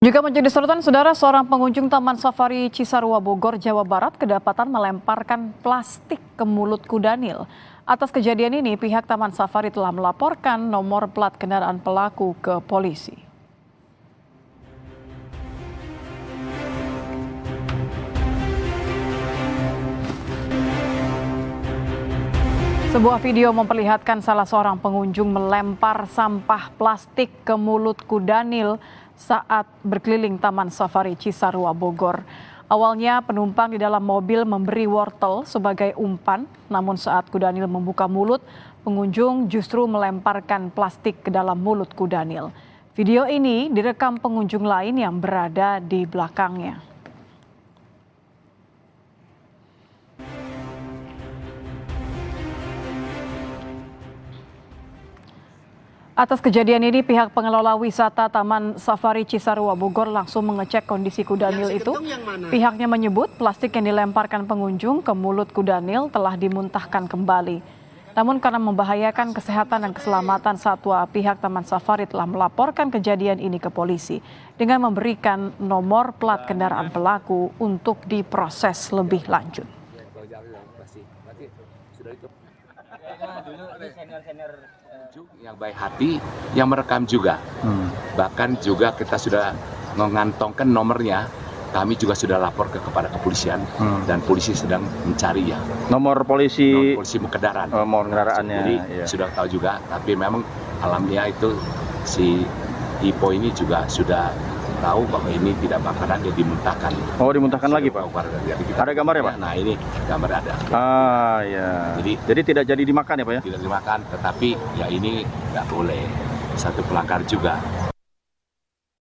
Juga menjadi sorotan saudara, seorang pengunjung Taman Safari Cisarua Bogor, Jawa Barat kedapatan melemparkan plastik ke mulut kudanil. Atas kejadian ini, pihak Taman Safari telah melaporkan nomor plat kendaraan pelaku ke polisi. Sebuah video memperlihatkan salah seorang pengunjung melempar sampah plastik ke mulut kudanil saat berkeliling Taman Safari Cisarua Bogor. Awalnya penumpang di dalam mobil memberi wortel sebagai umpan, namun saat kudanil membuka mulut, pengunjung justru melemparkan plastik ke dalam mulut kudanil. Video ini direkam pengunjung lain yang berada di belakangnya. Atas kejadian ini, pihak pengelola wisata Taman Safari Cisarua Bogor langsung mengecek kondisi kudanil itu. Pihaknya menyebut plastik yang dilemparkan pengunjung ke mulut kudanil telah dimuntahkan kembali. Namun karena membahayakan kesehatan dan keselamatan satwa, pihak Taman Safari telah melaporkan kejadian ini ke polisi dengan memberikan nomor plat kendaraan pelaku untuk diproses lebih lanjut. Yang baik hati, yang merekam juga. Bahkan juga kita sudah mengantongkan nomornya. Kami juga sudah lapor kepada kepolisian dan polisi sedang mencari ya. Nomor polisi kendaraan. Nomor kendaraannya. Jadi iya. sudah tahu juga, tapi memang alamnya itu si Ipo ini juga sudah tahu bahwa ini tidak bakaran, dia dimuntahkan. Oh, dimuntahkan lagi, Pak? Ada gambarnya, Pak? Nah, ini gambar ada. Ah, ya. Jadi tidak jadi dimakan ya, Pak ya? Tidak dimakan, tetapi ya ini nggak boleh. Satu pelanggar juga.